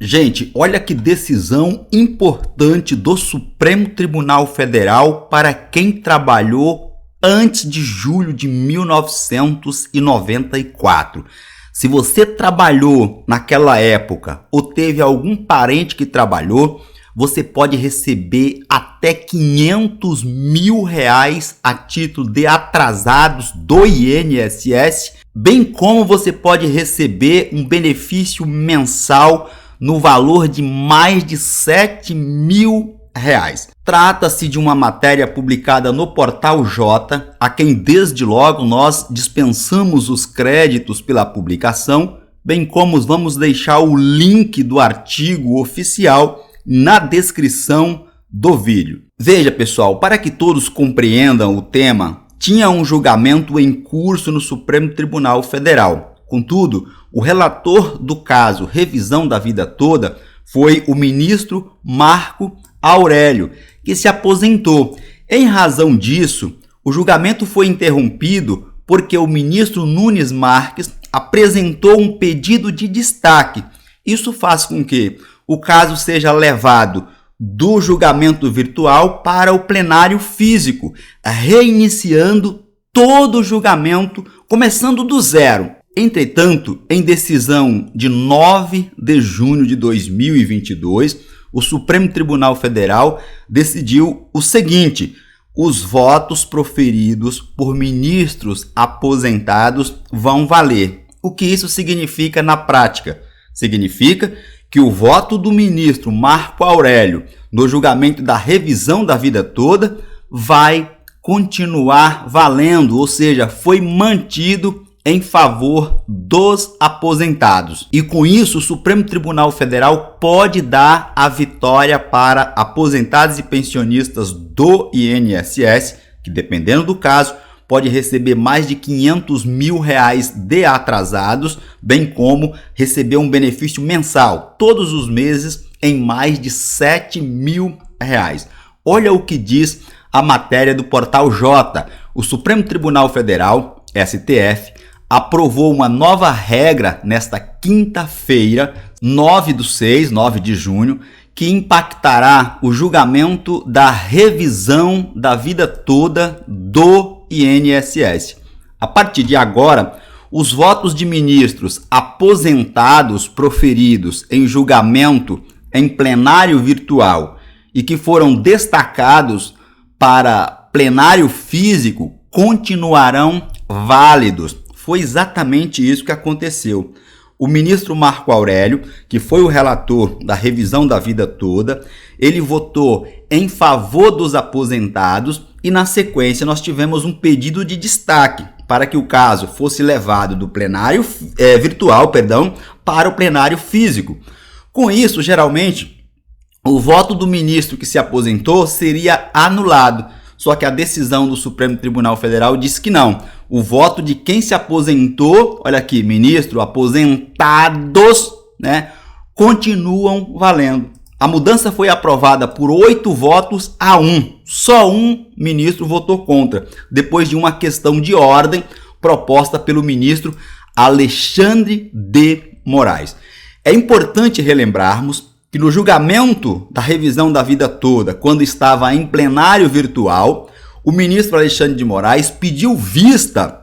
Gente, olha que decisão importante do Supremo Tribunal Federal para quem trabalhou antes de julho de 1994. Se você trabalhou naquela época ou teve algum parente que trabalhou, você pode receber até R$500 mil a título de atrasados do INSS, bem como você pode receber um benefício mensal no valor de mais de R$7 mil. Trata-se de uma matéria publicada no Portal J, a quem desde logo nós dispensamos os créditos pela publicação, bem como vamos deixar o link do artigo oficial na descrição do vídeo. Veja, pessoal, para que todos compreendam o tema, tinha um julgamento em curso no Supremo Tribunal Federal. Contudo, o relator do caso Revisão da Vida Toda foi o ministro Marco Aurélio, que se aposentou. Em razão disso, o julgamento foi interrompido porque o ministro Nunes Marques apresentou um pedido de destaque. Isso faz com que o caso seja levado do julgamento virtual para o plenário físico, reiniciando todo o julgamento, começando do zero. Entretanto, em decisão de 9 de junho de 2022, o Supremo Tribunal Federal decidiu o seguinte: os votos proferidos por ministros aposentados vão valer. O que isso significa na prática? Significa que o voto do ministro Marco Aurélio no julgamento da revisão da vida toda vai continuar valendo, ou seja, foi mantido em favor dos aposentados. E com isso, o Supremo Tribunal Federal pode dar a vitória para aposentados e pensionistas do INSS, que dependendo do caso, pode receber mais de R$500 mil de atrasados, bem como receber um benefício mensal, todos os meses, em mais de R$7 mil. Olha o que diz a matéria do Portal J. O Supremo Tribunal Federal, STF, aprovou uma nova regra nesta quinta-feira, 9 de junho, que impactará o julgamento da revisão da vida toda do INSS. A partir de agora, os votos de ministros aposentados proferidos em julgamento em plenário virtual e que foram destacados para plenário físico continuarão válidos. Foi exatamente isso que aconteceu. O ministro Marco Aurélio, que foi o relator da revisão da vida toda, ele votou em favor dos aposentados e, na sequência, nós tivemos um pedido de destaque para que o caso fosse levado do plenário virtual, para o plenário físico. Com isso, geralmente, o voto do ministro que se aposentou seria anulado. Só que a decisão do Supremo Tribunal Federal diz que não. O voto de quem se aposentou, olha aqui, ministro, aposentados, continuam valendo. A mudança foi aprovada por 8 votos a 1. Só um ministro votou contra, depois de uma questão de ordem proposta pelo ministro Alexandre de Moraes. É importante relembrarmos que no julgamento da revisão da vida toda, quando estava em plenário virtual, o ministro Alexandre de Moraes pediu vista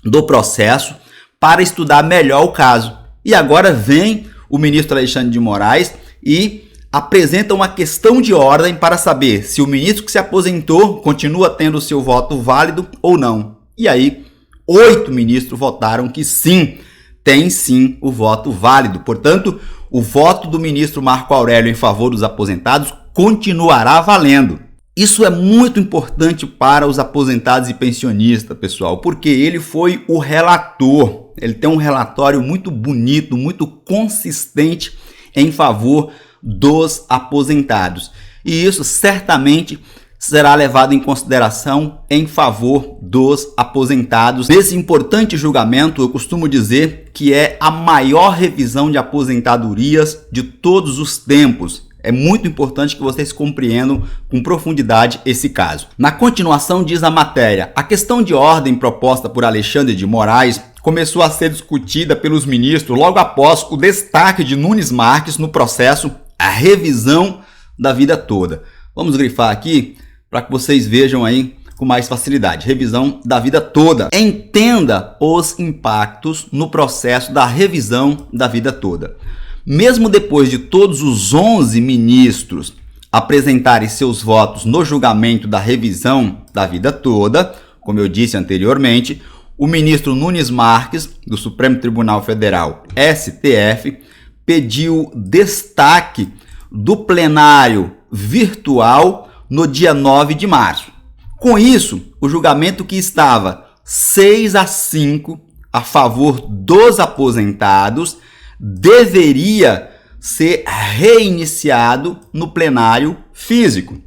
do processo para estudar melhor o caso. E agora vem o ministro Alexandre de Moraes e apresenta uma questão de ordem para saber se o ministro que se aposentou continua tendo o seu voto válido ou não. E aí, 8 ministros votaram que sim, tem sim o voto válido. Portanto, o voto do ministro Marco Aurélio em favor dos aposentados continuará valendo. Isso é muito importante para os aposentados e pensionistas, pessoal, porque ele foi o relator. Ele tem um relatório muito bonito, muito consistente em favor dos aposentados. E isso certamente será levado em consideração em favor dos aposentados. Nesse importante julgamento, eu costumo dizer que é a maior revisão de aposentadorias de todos os tempos. É muito importante que vocês compreendam com profundidade esse caso. Na continuação diz a matéria: a questão de ordem proposta por Alexandre de Moraes começou a ser discutida pelos ministros logo após o destaque de Nunes Marques no processo A Revisão da Vida Toda. Vamos grifar aqui para que vocês vejam aí com mais facilidade. Revisão da vida toda. Entenda os impactos no processo da revisão da vida toda. Mesmo depois de todos os 11 ministros apresentarem seus votos no julgamento da revisão da vida toda, como eu disse anteriormente, o ministro Nunes Marques, do Supremo Tribunal Federal, STF, pediu destaque do plenário virtual no dia 9 de março. Com isso, o julgamento que estava 6-5 a favor dos aposentados deveria ser reiniciado no plenário físico.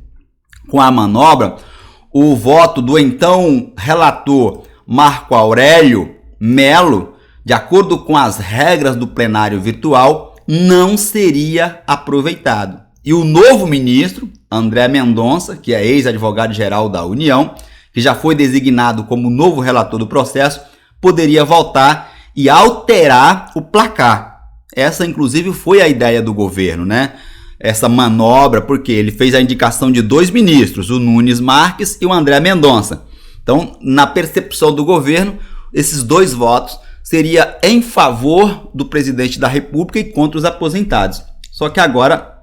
Com a manobra, o voto do então relator Marco Aurélio Melo, de acordo com as regras do plenário virtual, não seria aproveitado. E o novo ministro, André Mendonça, que é ex-advogado-geral da União, que já foi designado como novo relator do processo, poderia votar e alterar o placar. Essa, inclusive, foi a ideia do governo, né? Essa manobra, porque ele fez a indicação de 2 ministros, o Nunes Marques e o André Mendonça. Então, na percepção do governo, esses 2 votos seria em favor do presidente da República e contra os aposentados. Só que agora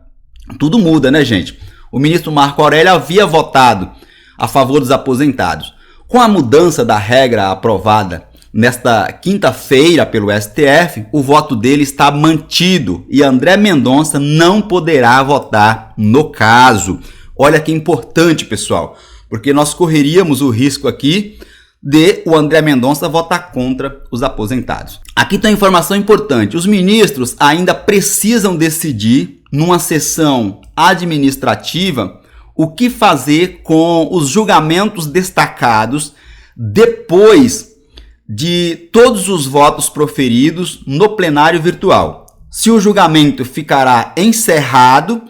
tudo muda, né, gente? O ministro Marco Aurélio havia votado a favor dos aposentados. Com a mudança da regra aprovada nesta quinta-feira pelo STF, o voto dele está mantido e André Mendonça não poderá votar no caso. Olha que importante, pessoal, porque nós correríamos o risco aqui de o André Mendonça votar contra os aposentados. Aqui tem uma informação importante: os ministros ainda precisam decidir, numa sessão administrativa, o que fazer com os julgamentos destacados depois de todos os votos proferidos no plenário virtual. Se o julgamento ficará encerrado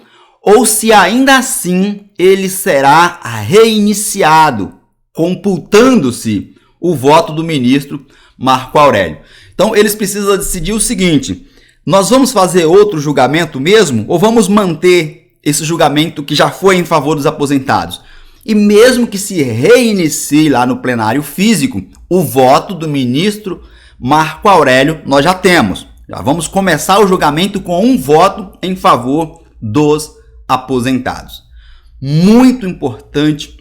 ou se ainda assim ele será reiniciado, computando-se o voto do ministro Marco Aurélio. Então, eles precisam decidir o seguinte: nós vamos fazer outro julgamento mesmo ou vamos manter esse julgamento que já foi em favor dos aposentados? E mesmo que se reinicie lá no plenário físico, o voto do ministro Marco Aurélio nós já temos. Já vamos começar o julgamento com um voto em favor dos aposentados. Muito importante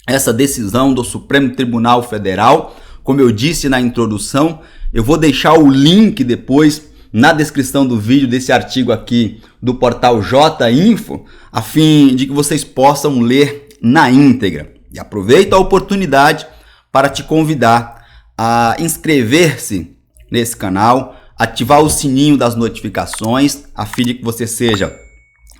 essa decisão do Supremo Tribunal Federal. Como eu disse na introdução, eu vou deixar o link depois na descrição do vídeo desse artigo aqui do portal J-Info, a fim de que vocês possam ler na íntegra. E aproveito a oportunidade para te convidar a inscrever-se nesse canal, ativar o sininho das notificações, a fim de que você seja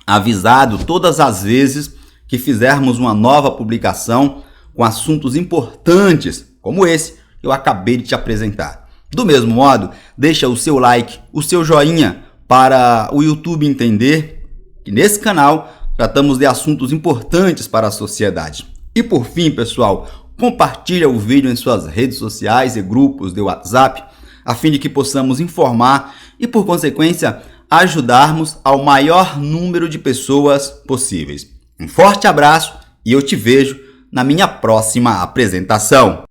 avisado todas as vezes que fizermos uma nova publicação com assuntos importantes como esse que eu acabei de te apresentar. Do mesmo modo, deixa o seu like, o seu joinha para o YouTube entender que nesse canal tratamos de assuntos importantes para a sociedade. E por fim, pessoal, compartilha o vídeo em suas redes sociais e grupos de WhatsApp, a fim de que possamos informar e, por consequência, ajudarmos ao maior número de pessoas possíveis. Um forte abraço e eu te vejo na minha próxima apresentação.